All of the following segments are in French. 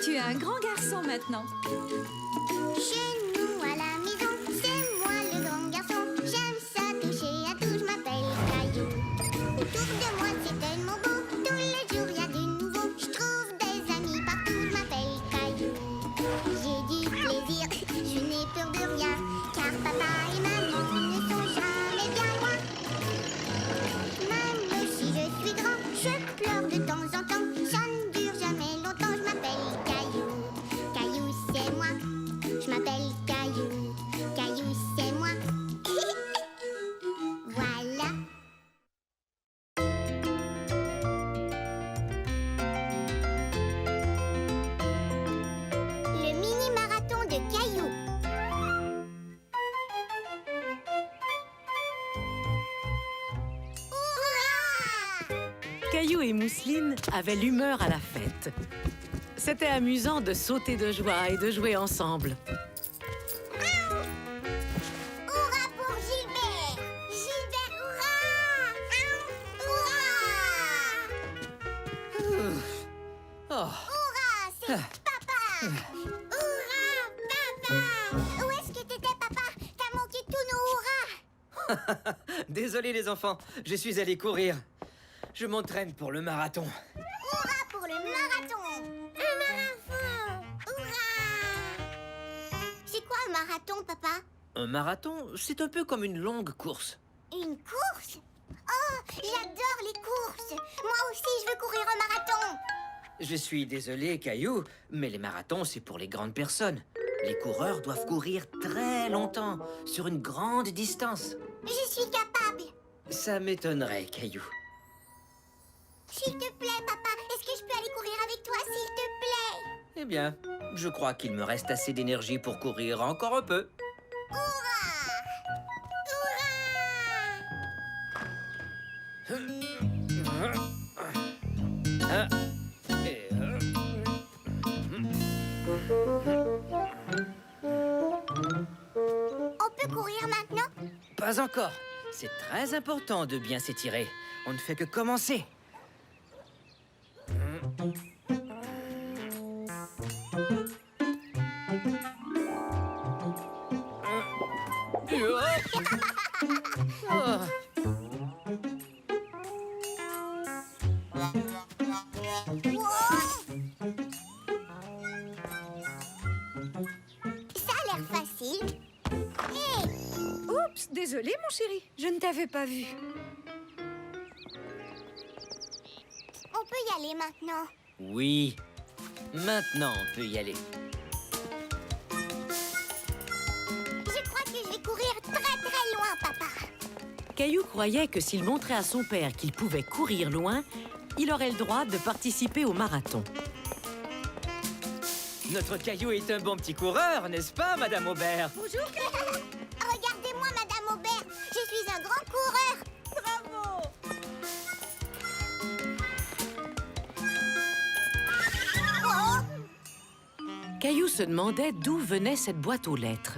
Tu es un grand garçon maintenant. Chez nous à la maison, c'est moi le grand garçon. J'aime ça toucher à tout, je m'appelle Caillou. Autour de moi c'est tellement beau, tous les jours il y a du nouveau. Je trouve des amis partout, je m'appelle Caillou. J'ai du plaisir, je n'ai peur de rien, car papa et maman ne sont jamais bien loin. Même si je suis grand, je pleure de temps en temps. Ça ne dure jamais longtemps, je m'appelle Caillou. Caillou c'est moi, je m'appelle Caillou. Caillou c'est moi. Voilà. Le mini-marathon de Caillou. Hurrah! Caillou et Mousseline avaient l'humeur à la fête. C'était amusant de sauter de joie et de jouer ensemble. Hurrah pour Gilbert! Gilbert, hurrah! Hurrah! Oh, Hurrah, c'est papa! Hurrah, papa! Où est-ce que t'étais, papa? T'as manqué tous nos hurrahs! désolé les enfants, je suis allé courir. Je m'entraîne pour le marathon. Hurrah pour le marathon! Un marathon! Hurrah! C'est quoi un marathon, papa? Un marathon, c'est un peu comme une longue course. Une course? Oh, j'adore les courses! Moi aussi, je veux courir un marathon! Je suis désolé, Caillou, mais les marathons, c'est pour les grandes personnes. Les coureurs doivent courir très longtemps, sur une grande distance. Je suis capable! Ça m'étonnerait, Caillou. S'il te plaît, papa, est-ce que je peux aller courir avec toi, s'il te plaît? Eh bien, je crois qu'il me reste assez d'énergie pour courir encore un peu. Hurrah! Hurrah! Ah, et, On peut courir maintenant? pas encore. C'est très important de bien s'étirer. On ne fait que commencer. Oh. Ça a l'air facile. Hé! Oups, désolé mon chéri, je ne t'avais pas vu. On peut y aller maintenant. Oui. Maintenant, on peut y aller. Je crois que je vais courir très très loin, papa. Caillou croyait que s'il montrait à son père qu'il pouvait courir loin, il aurait le droit de participer au marathon. Notre Caillou est un bon petit coureur, n'est-ce pas, Madame Aubert? Bonjour Caillou. Regardez-moi, Madame Aubert. Je suis un grand coureur. Bravo. Oh! Caillou se demandait d'où venait cette boîte aux lettres.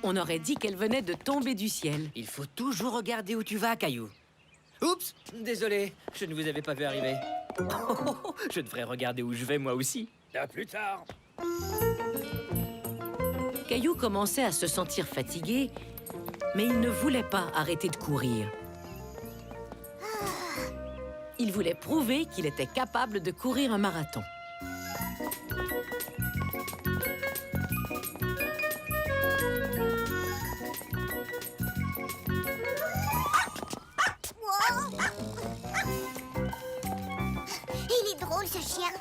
On aurait dit qu'elle venait de tomber du ciel. Il faut toujours regarder où tu vas, Caillou. Oups, désolé, je ne vous avais pas vu arriver. Je devrais regarder où je vais, moi aussi. À plus tard. Caillou commençait à se sentir fatigué, mais il ne voulait pas arrêter de courir. Il voulait prouver qu'il était capable de courir un marathon. Wow! Il est drôle, ce chien.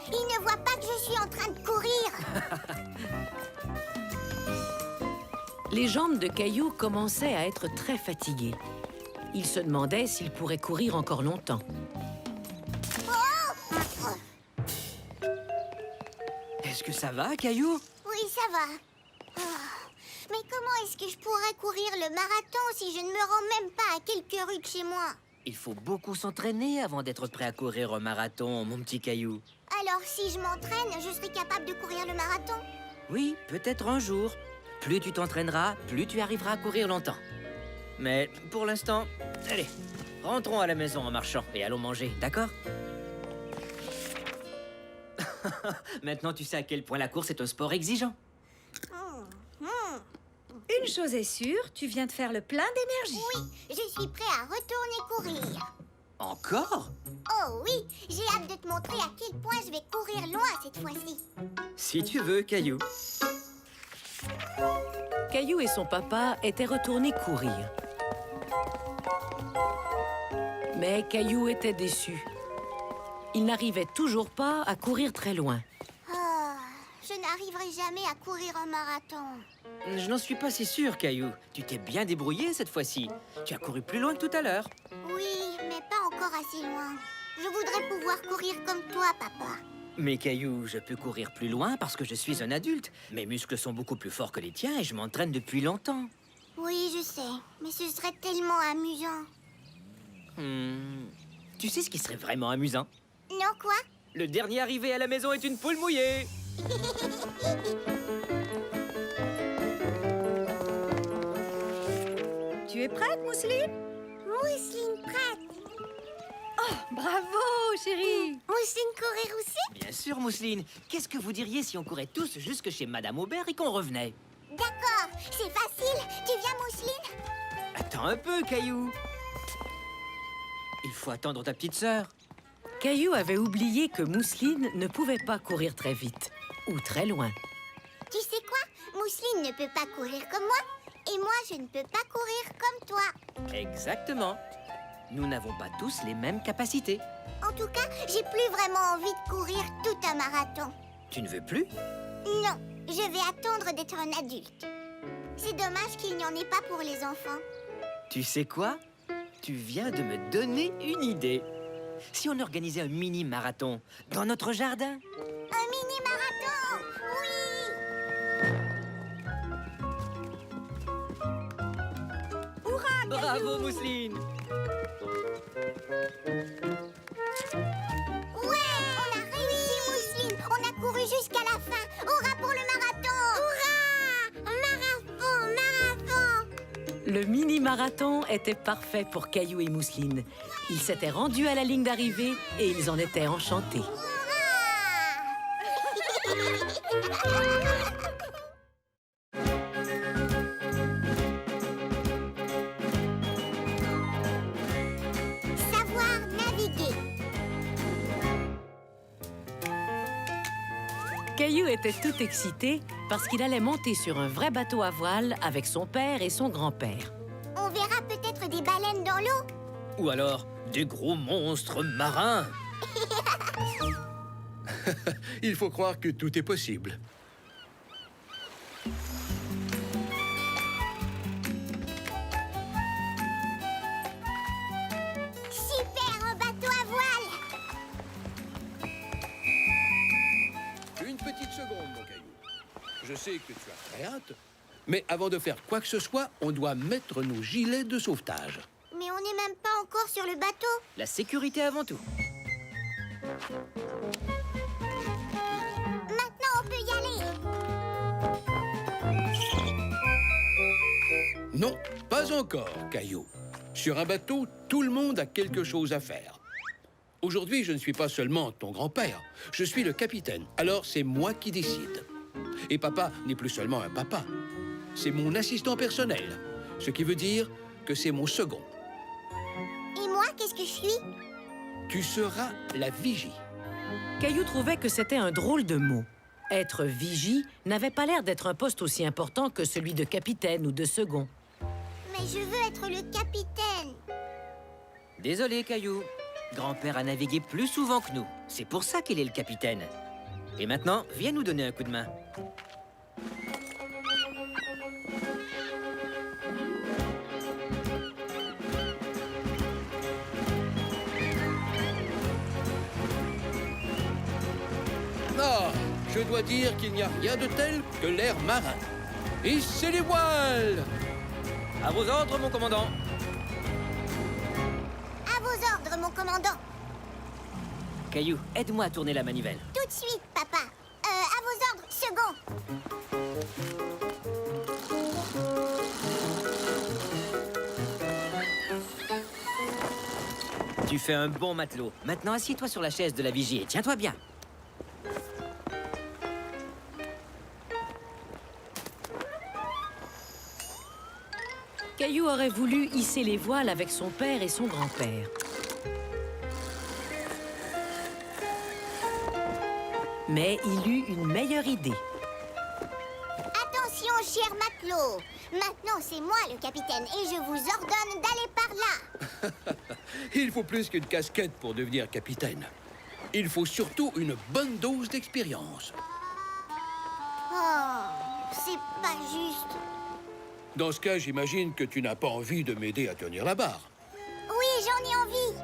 Il ne voit pas que je suis en train de courir. Les jambes de Caillou commençaient à être très fatiguées. Il se demandait s'il pourrait courir encore longtemps. Est-ce que ça va, Caillou? Oui, ça va. Ah, mais comment est-ce que je pourrais courir le marathon si je ne me rends même pas à quelques rues de chez moi? Il faut beaucoup s'entraîner avant d'être prêt à courir un marathon, mon petit Caillou. Alors, si je m'entraîne, je serai capable de courir le marathon? Oui, peut-être un jour. Plus tu t'entraîneras, plus tu arriveras à courir longtemps. Mais pour l'instant, allez, rentrons à la maison en marchant et allons manger, d'accord? Maintenant, tu sais à quel point la course est un sport exigeant. Une chose est sûre, tu viens de faire le plein d'énergie. Oui, je suis prêt à retourner courir. Encore? Oh oui, j'ai hâte de te montrer à quel point je vais courir loin cette fois-ci. Si tu veux, Caillou. Caillou et son papa étaient retournés courir. Mais Caillou était déçu. Il n'arrivait toujours pas à courir très loin. Oh, je n'arriverai jamais à courir un marathon. Je n'en suis pas si sûr, Caillou. Tu t'es bien débrouillé cette fois-ci. Tu as couru plus loin que tout à l'heure. Oui, mais pas encore assez loin. Je voudrais pouvoir courir comme toi, papa. Mais Caillou, je peux courir plus loin parce que je suis un adulte. Mes muscles sont beaucoup plus forts que les tiens et je m'entraîne depuis longtemps. Oui, je sais, mais ce serait tellement amusant. Tu sais ce qui serait vraiment amusant? Non, quoi? Le dernier arrivé à la maison est une poule mouillée. Tu es prête, Mousseline? Mousseline prête. Bravo, chérie. Mousseline courir aussi? Bien sûr, Mousseline. Qu'est-ce que vous diriez si on courait tous jusque chez Madame Aubert et qu'on revenait? D'accord, c'est facile. Tu viens, Mousseline? Attends un peu, Caillou. Il faut attendre ta petite sœur. Caillou avait oublié que Mousseline ne pouvait pas courir très vite ou très loin. Tu sais quoi? Mousseline ne peut pas courir comme moi. Et moi, je ne peux pas courir comme toi. Exactement. Nous n'avons pas tous les mêmes capacités. En tout cas, j'ai plus vraiment envie de courir tout un marathon. Tu ne veux plus? Non, je vais attendre d'être un adulte. C'est dommage qu'il n'y en ait pas pour les enfants. Tu sais quoi? Tu viens de me donner une idée. Si on organisait un mini-marathon dans notre jardin? Un mini-marathon! Oui! Bravo, Mousseline! Ouais! On a réussi, Mousseline! On a couru jusqu'à la fin! Hurrah pour le marathon! Hurrah! Marathon! Le mini-marathon était parfait pour Caillou et Mousseline. Ils s'étaient rendus à la ligne d'arrivée et ils en étaient enchantés. Savoir naviguer. Caillou était tout excité parce qu'il allait monter sur un vrai bateau à voile avec son père et son grand-père. On verra peut-être des baleines dans l'eau. Ou alors des gros monstres marins? Il faut croire que tout est possible. Super, un bateau à voile. Une petite seconde, mon Caillou. Je sais que tu as très hâte, mais avant de faire quoi que ce soit, on doit mettre nos gilets de sauvetage. Mais on n'est même pas encore sur le bateau. La sécurité avant tout. Maintenant, on peut y aller. Non, pas encore, Caillou. Sur un bateau, tout le monde a quelque chose à faire. Aujourd'hui, je ne suis pas seulement ton grand-père, je suis le capitaine, alors c'est moi qui décide. Et papa n'est plus seulement un papa, c'est mon assistant personnel, ce qui veut dire que c'est mon second. Et moi, qu'est-ce que je suis? Tu seras la vigie. Caillou trouvait que c'était un drôle de mot. Être vigie n'avait pas l'air d'être un poste aussi important que celui de capitaine ou de second. Mais je veux être le capitaine. Désolé, Caillou. Grand-père a navigué plus souvent que nous. C'est pour ça qu'il est le capitaine. Et maintenant, viens nous donner un coup de main. Ah, je dois dire qu'il n'y a rien de tel que l'air marin. Hissez les voiles! À vos ordres, mon commandant. À vos ordres, mon commandant. Caillou, aide-moi à tourner la manivelle. Tout de suite, papa. À vos ordres, second. Tu fais un bon matelot. Maintenant, assieds-toi sur la chaise de la vigie et tiens-toi bien. Caillou aurait voulu hisser les voiles avec son père et son grand-père. Mais il eut une meilleure idée. Attention, cher matelot. Maintenant, c'est moi le capitaine et je vous ordonne d'aller par là. Il faut plus qu'une casquette pour devenir capitaine. Il faut surtout une bonne dose d'expérience. Oh, c'est pas juste. Dans ce cas, j'imagine que tu n'as pas envie de m'aider à tenir la barre. Oui, j'en ai envie.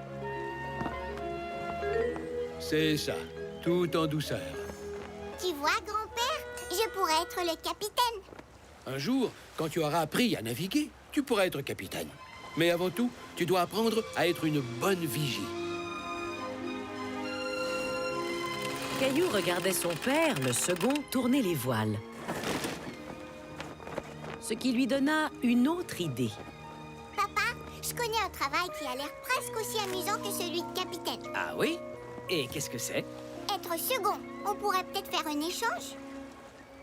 C'est ça, tout en douceur. Tu vois, grand-père, je pourrais être le capitaine. Un jour, quand tu auras appris à naviguer, tu pourras être capitaine. Mais avant tout, tu dois apprendre à être une bonne vigie. Caillou regardait son père, le second, tourner les voiles. Ce qui lui donna une autre idée. Papa, je connais un travail qui a l'air presque aussi amusant que celui de capitaine. Ah oui? Et qu'est-ce que c'est? Être second. On pourrait peut-être faire un échange.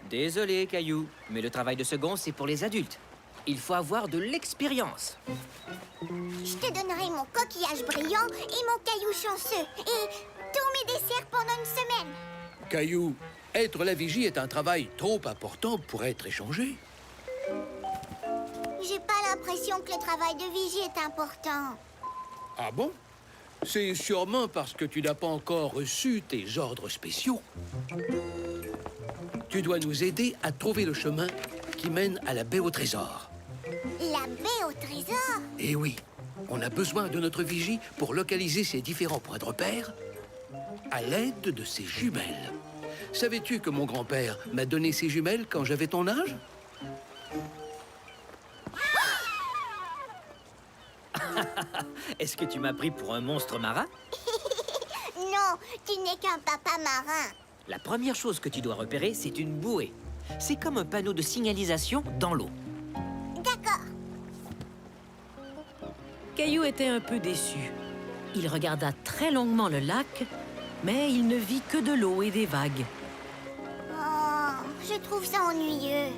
Désolé, Caillou, mais le travail de second, c'est pour les adultes. Il faut avoir de l'expérience. Je te donnerai mon coquillage brillant et mon caillou chanceux. Et tous mes desserts pendant une semaine. Caillou, être la vigie est un travail trop important pour être échangé. J'ai pas l'impression que le travail de vigie est important. Ah bon? C'est sûrement parce que tu n'as pas encore reçu tes ordres spéciaux. Tu dois nous aider à trouver le chemin qui mène à la baie au trésor. La baie au trésor? Eh oui, on a besoin de notre vigie pour localiser ces différents points de repère à l'aide de ses jumelles. Savais-tu que mon grand-père m'a donné ses jumelles quand j'avais ton âge? Est-ce que tu m'as pris pour un monstre marin? Non, tu n'es qu'un papa marin. La première chose que tu dois repérer, c'est une bouée. C'est comme un panneau de signalisation dans l'eau. D'accord. Caillou était un peu déçu. Il regarda très longuement le lac, mais il ne vit que de l'eau et des vagues. Oh, je trouve ça ennuyeux.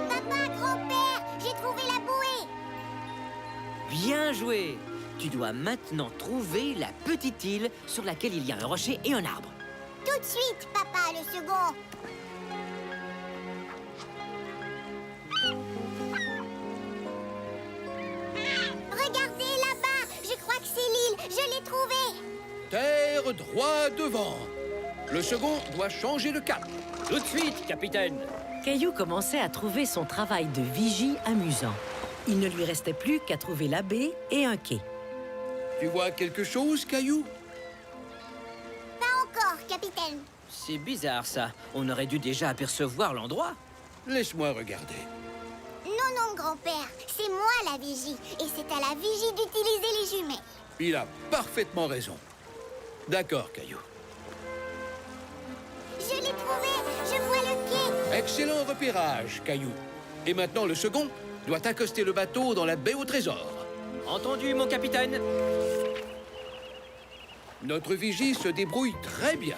Papa, grand-père, j'ai trouvé la bouée. Bien joué! Tu dois maintenant trouver la petite île sur laquelle il y a un rocher et un arbre. Tout de suite, papa, le second. Regardez là-bas, je crois que c'est l'île, je l'ai trouvée. Terre droit devant. Le second doit changer de cap. Tout de suite, capitaine! Caillou commençait à trouver son travail de vigie amusant. Il ne lui restait plus qu'à trouver la baie et un quai. Tu vois quelque chose, Caillou? Pas encore, capitaine. C'est bizarre, ça. On aurait dû déjà apercevoir l'endroit. Laisse-moi regarder. Non, grand-père, c'est moi la vigie. Et c'est à la vigie d'utiliser les jumelles. Il a parfaitement raison. D'accord, Caillou. Je l'ai trouvé, je vois le quai. Excellent repérage, Caillou. Et maintenant, le second doit accoster le bateau dans la baie au trésor. Entendu, mon capitaine? Notre vigie se débrouille très bien.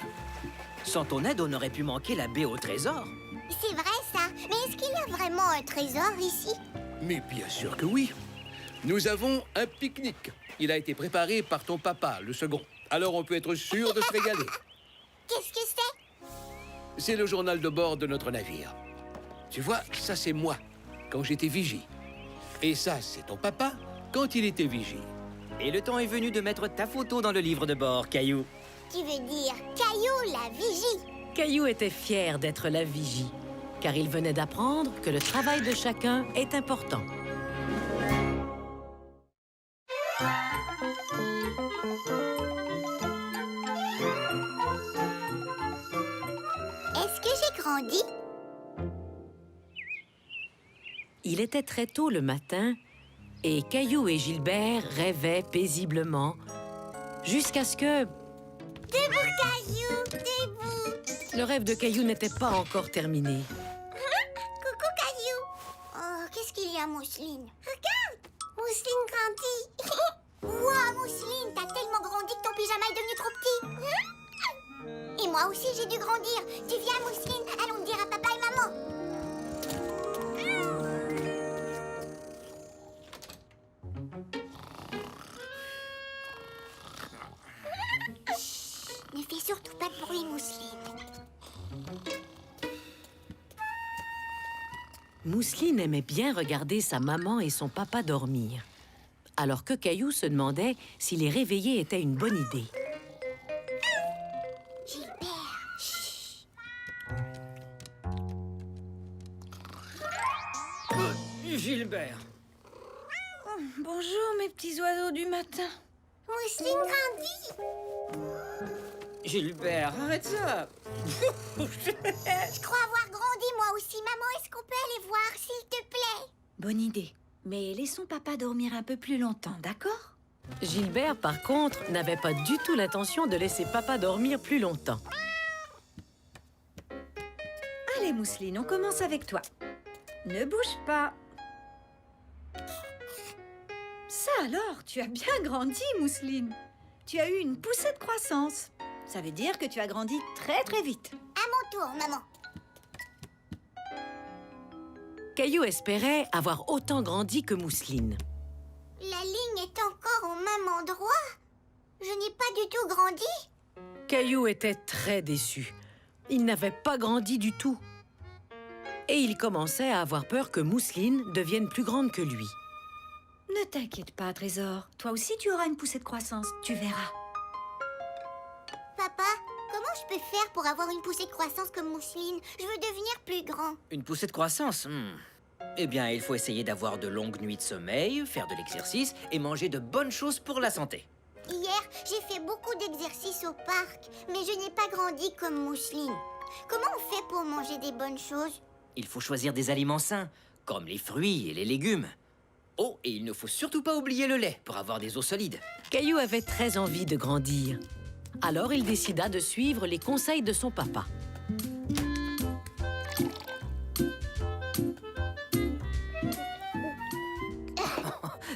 Sans ton aide, on aurait pu manquer la baie au trésor. C'est vrai ça, mais est-ce qu'il y a vraiment un trésor ici? Mais bien sûr que oui. Nous avons un pique-nique. Il a été préparé par ton papa, le second. Alors on peut être sûr de se régaler. Qu'est-ce que c'est? C'est le journal de bord de notre navire. Tu vois, ça c'est moi, quand j'étais vigie. Et ça, c'est ton papa, quand il était vigie. Et le temps est venu de mettre ta photo dans le livre de bord, Caillou. Tu veux dire Caillou la vigie? Caillou était fier d'être la vigie, car il venait d'apprendre que le travail de chacun est important. Est-ce que j'ai grandi? Il était très tôt le matin et Caillou et Gilbert rêvaient paisiblement jusqu'à ce que Debout, Caillou, debout. le rêve de Caillou n'était pas encore terminé. Coucou, Caillou. Oh, qu'est-ce qu'il y a, Mousseline? Regarde, au grandi. Wow, Mousseline, t'as tellement grandi que ton pyjama est devenu trop petit. Et moi aussi, j'ai dû grandir. Tu viens, Mousseline, allons le dire à papa et maman. Chut, ne fais surtout pas de bruit, Mousseline. Mousseline aimait bien regarder sa maman et son papa dormir, alors que Caillou se demandait si les réveiller était une bonne idée. Gilbert, chut. Gilbert. Bonjour, mes petits oiseaux du matin. Mousseline grandit. Gilbert, arrête ça. Je crois avoir grandi moi aussi. Maman, est-ce qu'on peut aller voir, s'il te plaît? Bonne idée. Mais laissons papa dormir un peu plus longtemps, d'accord? Gilbert, par contre, n'avait pas du tout l'intention de laisser papa dormir plus longtemps. Allez, Mousseline, on commence avec toi. Ne bouge pas. Ça alors, tu as bien grandi, Mousseline. Tu as eu une poussée de croissance. Ça veut dire que tu as grandi très très vite. À mon tour, maman. Caillou espérait avoir autant grandi que Mousseline. La ligne est encore au même endroit. Je n'ai pas du tout grandi. Caillou était très déçu. Il n'avait pas grandi du tout. Et il commençait à avoir peur que Mousseline devienne plus grande que lui. Ne t'inquiète pas, Trésor. Toi aussi, tu auras une poussée de croissance. Tu verras. Papa, comment je peux faire pour avoir une poussée de croissance comme Mousseline? Je veux devenir plus grand. Une poussée de croissance Eh bien, il faut essayer d'avoir de longues nuits de sommeil, faire de l'exercice et manger de bonnes choses pour la santé. Hier, j'ai fait beaucoup d'exercices au parc, mais je n'ai pas grandi comme Mousseline. Comment on fait pour manger des bonnes choses? Il faut choisir des aliments sains, comme les fruits et les légumes. Oh, et il ne faut surtout pas oublier le lait pour avoir des os solides. Caillou avait très envie de grandir. Alors il décida de suivre les conseils de son papa.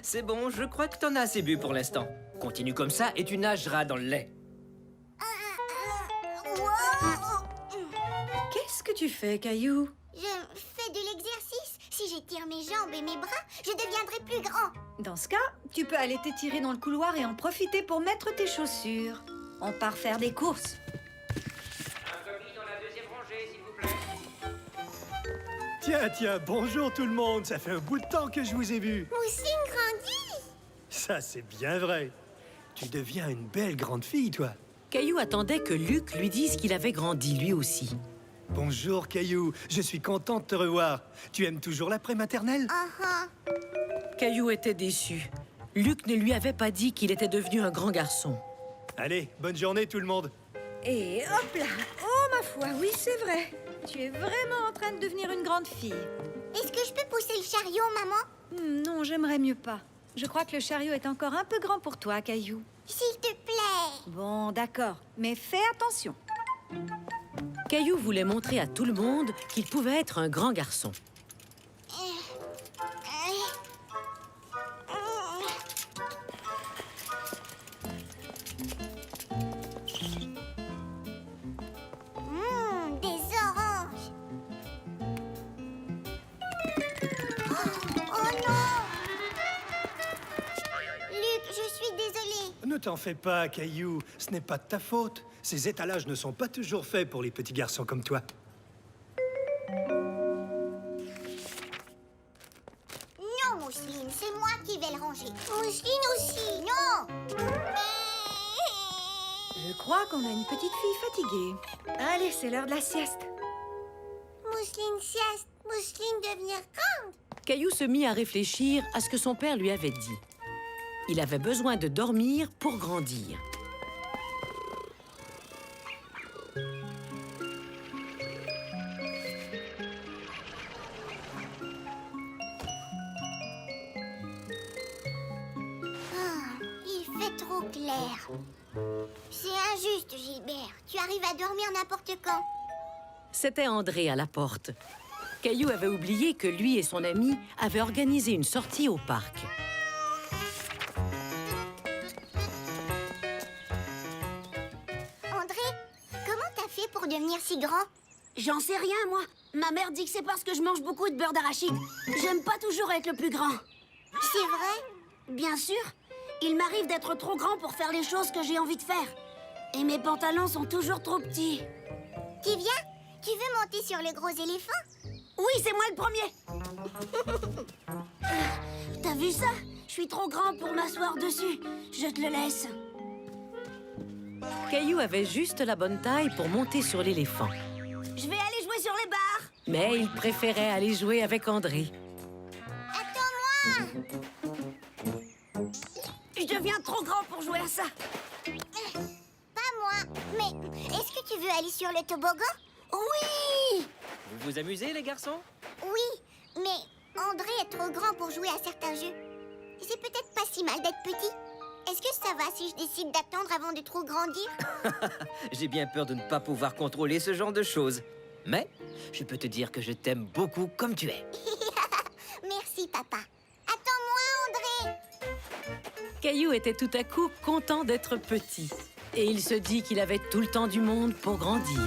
C'est bon, je crois que t'en as assez bu pour l'instant. Continue comme ça et tu nageras dans le lait. Wow! Qu'est-ce que tu fais, Caillou? Je fais de l'exercice. Si j'étire mes jambes et mes bras, je deviendrai plus grand. Dans ce cas, tu peux aller t'étirer dans le couloir et en profiter pour mettre tes chaussures. On part faire des courses. Un colis dans la deuxième rangée, s'il vous plaît. Tiens, bonjour tout le monde. Ça fait un bout de temps que je vous ai vu. Mousseline grandit. Ça, c'est bien vrai. Tu deviens une belle grande fille, toi. Caillou attendait que Luc lui dise qu'il avait grandi lui aussi. Bonjour, Caillou. Je suis content de te revoir. Tu aimes toujours la prématernelle? Caillou était déçu. Luc ne lui avait pas dit qu'il était devenu un grand garçon. Allez, bonne journée tout le monde. Et hop là! Oh, ma foi, oui, c'est vrai. Tu es vraiment en train de devenir une grande fille. Est-ce que je peux pousser le chariot, maman? Non, j'aimerais mieux pas. Je crois que le chariot est encore un peu grand pour toi, Caillou. S'il te plaît. Bon, d'accord, mais fais attention. Caillou voulait montrer à tout le monde qu'il pouvait être un grand garçon. Des oranges. Oh non! Luc, je suis désolée. Ne t'en fais pas, Caillou. Ce n'est pas de ta faute. Ces étalages ne sont pas toujours faits pour les petits garçons comme toi. Non, Mousseline, c'est moi qui vais le ranger. Mousseline aussi. Non! Je crois qu'on a une petite fille fatiguée. Allez, c'est l'heure de la sieste. Mousseline sieste. Mousseline devenir grande. Caillou se mit à réfléchir à ce que son père lui avait dit. Il avait besoin de dormir pour grandir. Il fait trop clair. C'est injuste, Gilbert. Tu arrives à dormir n'importe quand. C'était André à la porte. Caillou avait oublié que lui et son ami avaient organisé une sortie au parc. devenir si grand? J'en sais rien, moi. Ma mère dit que c'est parce que je mange beaucoup de beurre d'arachide. J'aime pas toujours être le plus grand. C'est vrai? Bien sûr. Il m'arrive d'être trop grand pour faire les choses que j'ai envie de faire. Et mes pantalons sont toujours trop petits. Tu viens? Tu veux monter sur le gros éléphant? Oui, c'est moi le premier. T'as vu ça? Je suis trop grand pour m'asseoir dessus. Je te le laisse. Caillou avait juste la bonne taille pour monter sur l'éléphant. Je vais aller jouer sur les barres. Mais il préférait aller jouer avec André. Attends-moi! Je deviens trop grand pour jouer à ça. Pas moi. Mais est-ce que tu veux aller sur le toboggan? Oui! Vous vous amusez, les garçons? Oui, mais André est trop grand pour jouer à certains jeux. C'est peut-être pas si mal d'être petit. Est-ce que ça va si je décide d'attendre avant de trop grandir? J'ai bien peur de ne pas pouvoir contrôler ce genre de choses. Mais je peux te dire que je t'aime beaucoup comme tu es. Merci, papa. Attends-moi, André! Caillou était tout à coup content d'être petit. Et il se dit qu'il avait tout le temps du monde pour grandir.